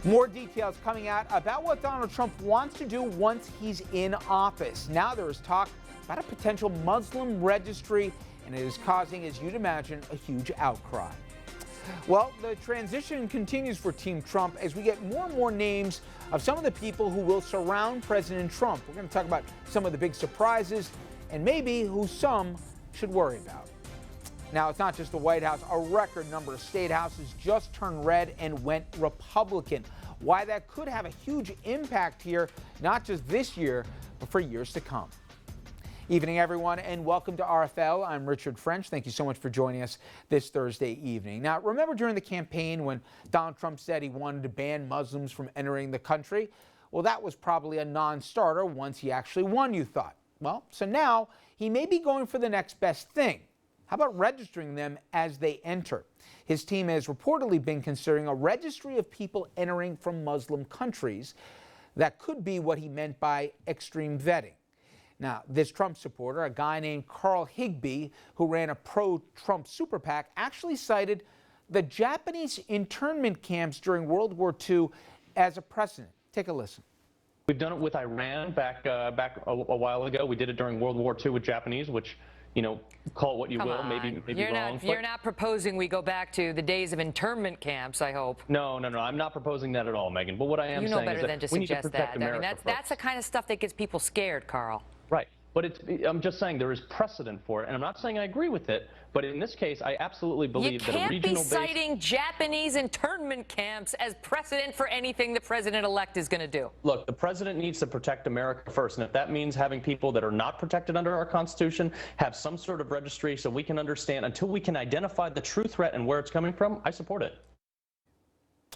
More details coming out about what Donald Trump wants to do once he's in office. Now there is talk about a potential Muslim registry, and it is causing, as you'd imagine, a huge outcry. Well, the transition continues for Team Trump as we get more and more names of some of the people who will surround President Trump. We're going to talk about some of the big surprises and maybe who some should worry about. Now, it's not just the White House. A record number of state houses just turned red and went Republican. Why that could have a huge impact here, not just this year, but for years to come. Evening, everyone, and welcome to RFL. I'm Richard French. Thank you so much for joining us this Thursday evening. Now, remember during the campaign when Donald Trump said he wanted to ban Muslims from entering the country? Well, that was probably a non-starter once he actually won, you thought. Well, so now he may be going for the next best thing. How about registering them as they enter? His team has reportedly been considering a registry of people entering from Muslim countries. That could be what he meant by extreme vetting. Now, this Trump supporter, a guy named Carl Higbee, who ran a pro-Trump super PAC, actually cited the Japanese internment camps during World War II as a precedent. Take a listen. We've done it with Iran back a while ago. We did it during World War II with Japanese, which, you know, call it what you will, maybe wrong. You're not proposing we go back to the days of internment camps, I hope. No, I'm not proposing that at all, Megan. But what I am saying is that we need to protect America first. That's the kind of stuff that gets people scared, Carl. Right. But I'm just saying there is precedent for it, and I'm not saying I agree with it, but in this case, I absolutely believe that a regional base... You can't be citing Japanese internment camps as precedent for anything the president-elect is going to do. Look, the president needs to protect America first, and if that means having people that are not protected under our Constitution have some sort of registry so we can understand, until we can identify the true threat and where it's coming from, I support it.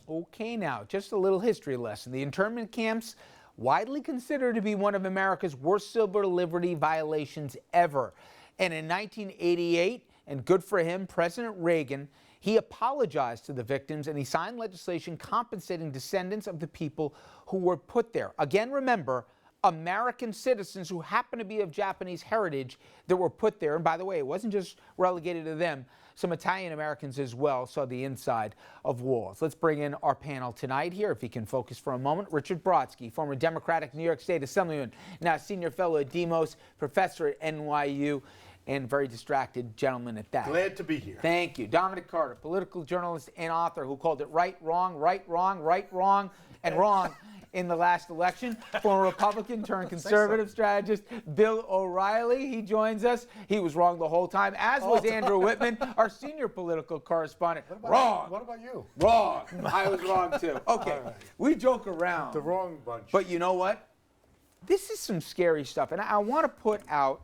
Okay, now, just a little history lesson. The internment camps, widely considered to be one of America's worst civil liberty violations ever. And in 1988, and good for him, President Reagan, he apologized to the victims and he signed legislation compensating descendants of the people who were put there. Again, remember, American citizens who happen to be of Japanese heritage that were put there. And by the way, it wasn't just relegated to them. Some Italian Americans as well saw the inside of walls. Let's bring in our panel tonight here, if he can focus for a moment. Richard Brodsky, former Democratic New York State Assemblyman, now senior fellow at Demos, professor at NYU, and very distracted gentleman at that. Glad to be here. Thank you. Dominic Carter, political journalist and author who called it right, wrong, and wrong in the last election. Former Republican turned conservative strategist Bill O'Reilly. He joins us. He was wrong the whole time, as was Andrew Whitman, our senior political correspondent. Wrong. What about you? Wrong. I was wrong too. Okay, right. We joke around. The wrong bunch. But you know what? This is some scary stuff. And I want to put out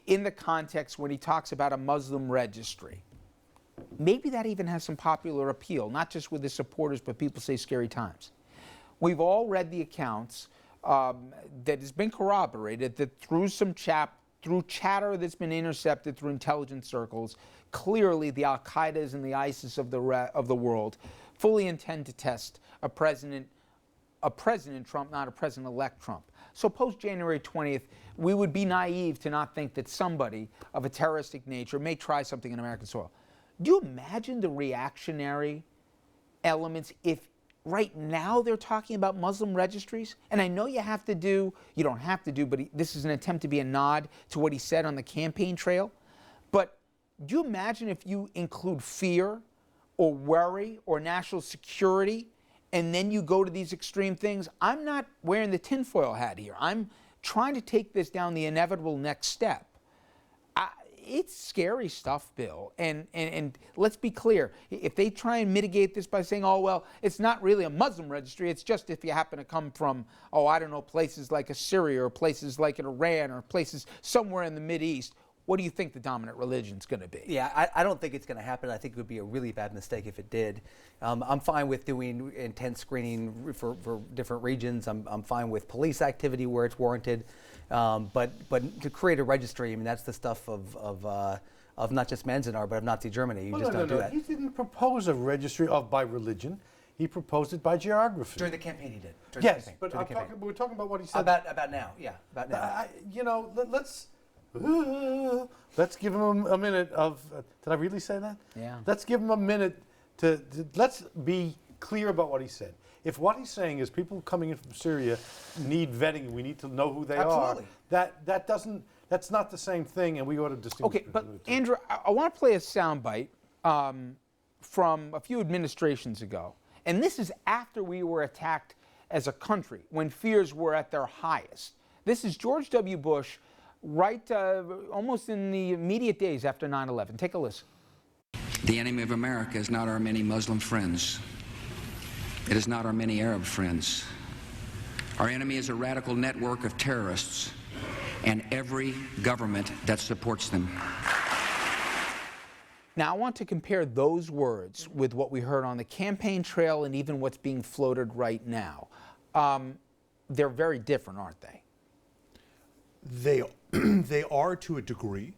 in the context when he talks about a Muslim registry. Maybe that even has some popular appeal, not just with his supporters, but people say scary times. We've all read the accounts that has been corroborated that through chatter that's been intercepted through intelligence circles, clearly the Al-Qaedas and the ISIS of the world fully intend to test a President Trump, not a President-elect Trump. So post-January 20th, we would be naive to not think that somebody of a terroristic nature may try something in American soil. Do you imagine the reactionary elements if right now they're talking about Muslim registries? And I know you don't have to do, but this is an attempt to be a nod to what he said on the campaign trail. But do you imagine if you include fear or worry or national security and then you go to these extreme things? I'm not wearing the tinfoil hat here. I'm trying to take this down the inevitable next step. It's scary stuff, Bill. And let's be clear. If they try and mitigate this by saying, oh, well, it's not really a Muslim registry. It's just if you happen to come from, places like Syria or places like Iran or places somewhere in the Mideast. What do you think the dominant religion's going to be? Yeah, I don't think it's going to happen. I think it would be a really bad mistake if it did. I'm fine with doing intense screening for different regions. I'm fine with police activity where it's warranted. But to create a registry, I mean, that's the stuff of not just Manzanar, but of Nazi Germany. You just don't do that. He didn't propose a registry by religion. He proposed it by geography. During the campaign, he did. Yes, but we're talking about what he said. About now, yeah. About now. Let's give him a minute of. Did I really say that? Yeah. Let's give him a minute to let's be clear about what he said. If what he's saying is people coming in from Syria need vetting, we need to know who they Absolutely. are. That's not the same thing, and we ought to distinguish. Okay, but between the two. Andrew, I want to play a soundbite from a few administrations ago. And this is after we were attacked as a country, when fears were at their highest. This is George W. Bush, right almost in the immediate days after 9/11. Take a listen. The enemy of America is not our many Muslim friends. It is not our many Arab friends. Our enemy is a radical network of terrorists and every government that supports them. Now, I want to compare those words with what we heard on the campaign trail and even what's being floated right now. They're very different, aren't they? They are to a degree.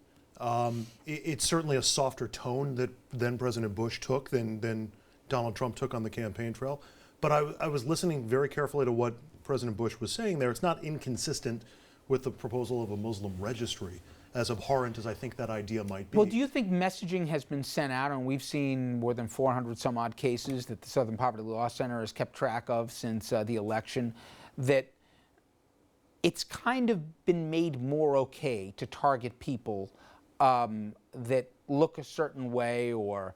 It's certainly a softer tone that then President Bush took than Donald Trump took on the campaign trail. But I was listening very carefully to what President Bush was saying there. It's not inconsistent with the proposal of a Muslim registry, as abhorrent as I think that idea might be. Well, do you think messaging has been sent out, and we've seen more than 400 some odd cases that the Southern Poverty Law Center has kept track of since the election, that it's kind of been made more okay to target people that look a certain way or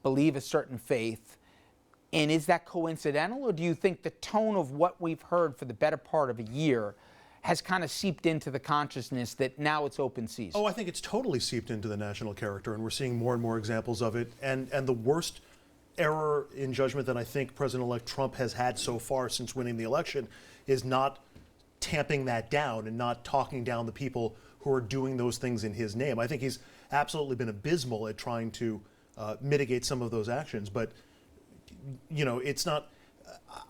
believe a certain faith? And is that coincidental, or do you think the tone of what we've heard for the better part of a year has kind of seeped into the consciousness that now it's open season? Oh, I think it's totally seeped into the national character, and we're seeing more and more examples of it. And the worst error in judgment that I think President-elect Trump has had so far since winning the election is not tamping that down and not talking down the people who are doing those things in his name. I think he's absolutely been abysmal at trying to mitigate some of those actions. But, you know, it's not,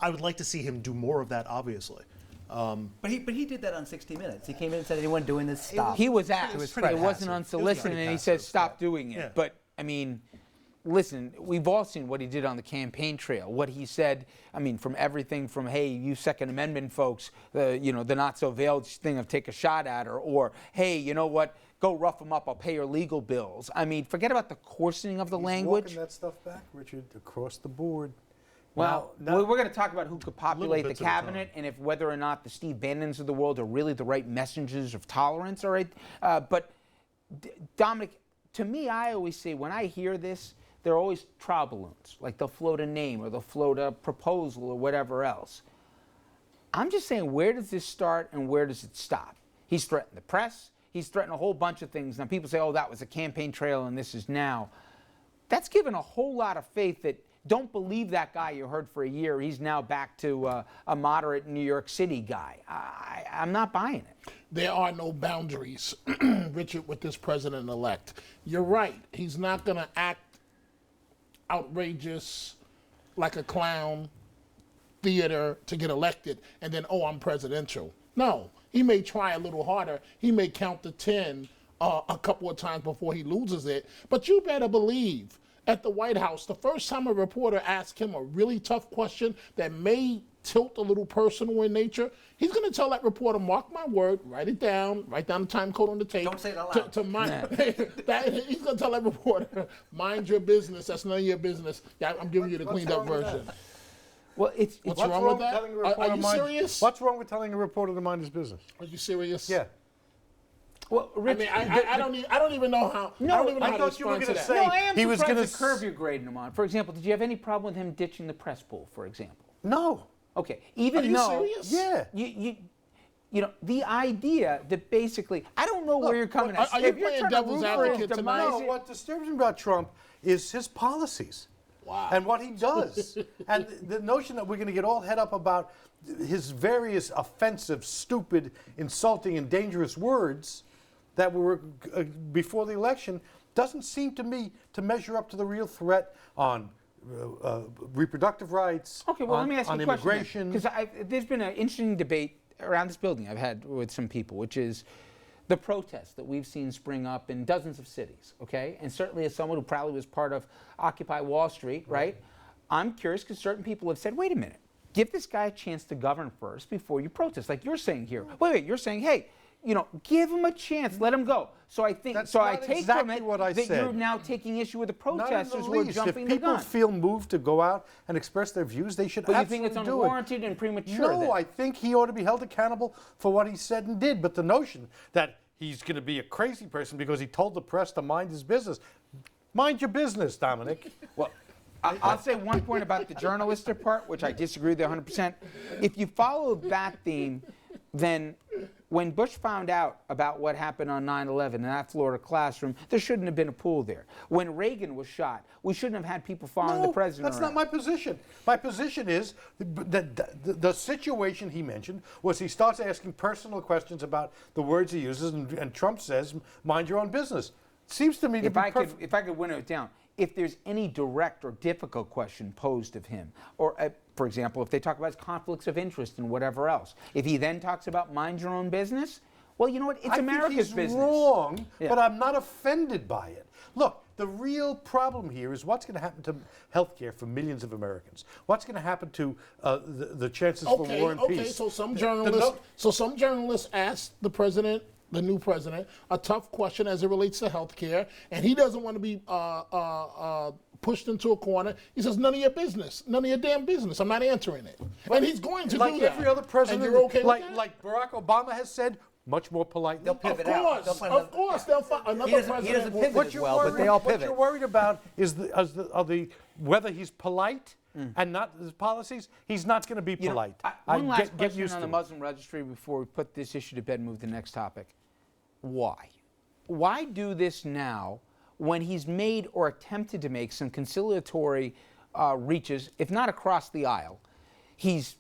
I would like to see him do more of that, obviously. But he did that on 60 Minutes. He came in and said, anyone doing this, stop. He was asked. It was It pretty wasn't passive. unsolicited, and he said, stop doing it. Yeah. But, I mean, listen, we've all seen what he did on the campaign trail. What he said, I mean, from everything from, hey, you Second Amendment folks, you know, the not-so-veiled thing of take a shot at her, or, hey, you know what, go rough them up, I'll pay your legal bills. I mean, forget about the coarsening of the language. Walking that stuff back, Richard, across the board. Well, Now- we're going to talk about who could populate the bits at a time. cabinet and if whether or not the Steve Bannons of the world are really the right messengers of tolerance, all right? But, Dominic, to me, I always say when I hear this, they're always trial balloons. Like they'll float a name or they'll float a proposal or whatever else. I'm just saying, where does this start and where does it stop? He's threatened the press. He's threatened a whole bunch of things. Now, people say, oh, that was a campaign trail and this is now. That's given a whole lot of faith that don't believe that guy you heard for a year. He's now back to a moderate New York City guy. I'm not buying it. There are no boundaries, Richard, with this president-elect. You're right. He's not going to act outrageous like a clown theater to get elected and then, oh, I'm presidential. No, he may try a little harder. He may count to 10 a couple of times before he loses it. But you better believe at the White House, the first time a reporter asked him a really tough question that may tilt a little personal in nature, he's going to tell that reporter, mark my word, write it down, write down the time code on the tape. Don't say it out loud. To mind, he's going to tell that reporter, mind your business, that's none of your business. Yeah, I'm giving you the cleaned up version. Well, it's What's wrong with that? telling a reporter Are you mind- serious? What's wrong with telling a reporter to mind his business? Are you serious? Yeah. well, I Rich, mean, I don't even know how. I don't even know I how to thought you were respond to gonna that. say- no, I am he was surprised gonna the curve you're grading him on. For example, did you have any problem with him ditching the press pool, for example? No. Okay, even Are you though serious? Yeah. you know, the idea that basically, I don't know where you're coming at. are you If you're playing trying to devil's root for his advocate demise, tonight? No, what disturbs me about Trump is his policies. Wow. And what he does. And the notion that we're going to get all head up about his various offensive, stupid, insulting, and dangerous words that were before the election doesn't seem to me to measure up to the real threat on reproductive rights, okay, well, on, let me ask you on a question. immigration. Because there's been an interesting debate around this building I've had with some people, which is the protests that we've seen spring up in dozens of cities, okay? And certainly as someone who probably was part of Occupy Wall Street, right? I'm curious because certain people have said, wait a minute, give this guy a chance to govern first before you protest, like you're saying here. Wait, you're saying, hey, give him a chance. Let him go. So I think, That's I not take exactly from it what I that said. you're now taking issue with the Not in the protesters who are least. jumping If the people gun. feel moved to go out and express their views, they should But you absolutely think it's do it. unwarranted and premature? No, then? I think he ought to be held accountable for what he said and did. But the notion that he's going to be a crazy person because he told the press to mind his business. Mind your business, Dominic. Well, I'll say one point about the journalistic part, which I disagree with 100%. If you follow that theme, then when Bush found out about what happened on 9/11 in that Florida classroom, there shouldn't have been a pool there. When Reagan was shot, we shouldn't have had people following the president that's around. not my position. My position is that the situation he mentioned was he starts asking personal questions about the words he uses, and Trump says, mind your own business. Seems to me to If be I could winnow it down, if there's any direct or difficult question posed of him, or for example, if they talk about his conflicts of interest and whatever else, if he then talks about mind your own business, well, you know what? It's America's think he's business. Wrong, Yeah. but I'm not offended by it. Look, the real problem here is what's going to happen to healthcare for millions of Americans. What's going to happen to the chances for war and peace? So some journalists asked the president, the new president, a tough question as it relates to health care, and he doesn't want to be pushed into a corner. He says, none of your business, none of your damn business. I'm not answering it. And he's going to like do that. every other president, and you're okay with that? like Barack Obama has said, much more politely. They'll pivot Of out. course, They'll find of course, they'll find another He doesn't president. pivot will- as well, but they all What pivot. you're worried about is whether he's polite and not his policies. He's not going to be You know, polite. one last get question used on to the it. Muslim registry before we put this issue to bed and move to the next topic. Why? Why do this now when he's made or attempted to make some conciliatory reaches, if not across the aisle? He's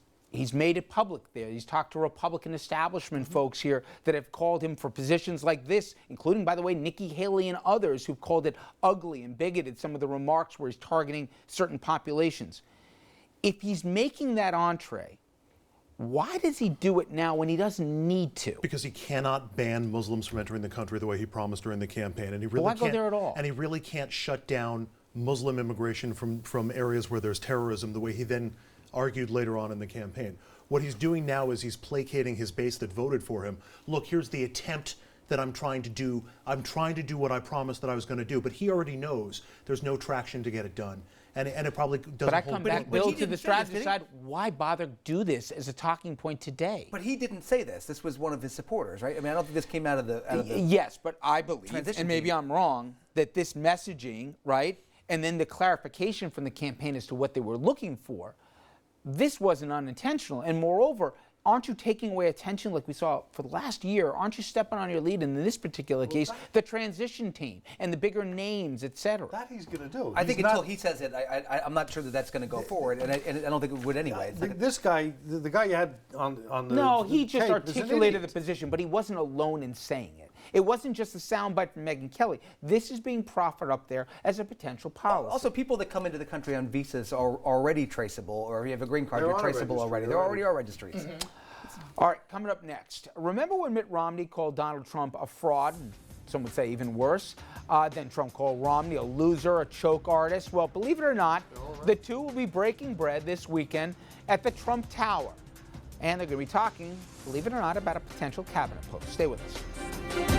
made it public there. He's talked to Republican establishment folks here that have called him for positions like this, including, by the way, Nikki Haley and others who've called it ugly and bigoted, some of the remarks where he's targeting certain populations. If he's making that entree, why does he do it now when he doesn't need to? Because he cannot ban Muslims from entering the country the way he promised during the campaign, and he really Why go can't. there at all? And he really can't shut down Muslim immigration from areas where there's terrorism the way he then argued later on in the campaign. What he's doing now is he's placating his base that voted for him. Look, here's the attempt that I'm trying to do. I'm trying to do what I promised that I was going to do, but he already knows there's no traction to get it done. And it probably doesn't But I hold come good. back, but he Bill, to didn't the say this, strategy did he? side. Why bother do this as a talking point today? But he didn't say this. This was one of his supporters, right? I mean, I don't think this came out of the. Yes, but I believe, Transition and maybe team. I'm wrong, that this messaging, right, and then the clarification from the campaign as to what they were looking for, this wasn't unintentional. And moreover, aren't you taking away attention like we saw for the last year? Aren't you stepping on your lead in this particular case, the transition team and the bigger names, et cetera? That he's going to do. I He's think not- until he says it, I'm not sure that that's going to go forward, and I don't think it would anyway. It's like a- This guy, the guy you had on the No, the he just tape is an articulated the idiot. position, but he wasn't alone in saying it. It wasn't just a soundbite from Megyn Kelly. This is being proffered up there as a potential policy. Also, people that come into the country on visas are already traceable, or if you have a green card, They're you're on a traceable registry already. There already. already are registries. All right, coming up next. Remember when Mitt Romney called Donald Trump a fraud? And some would say even worse. Then Trump called Romney a loser, a choke artist. Well, believe it or not, the two will be breaking bread this weekend at the Trump Tower. And they're going to be talking, believe it or not, about a potential cabinet post. Stay with us.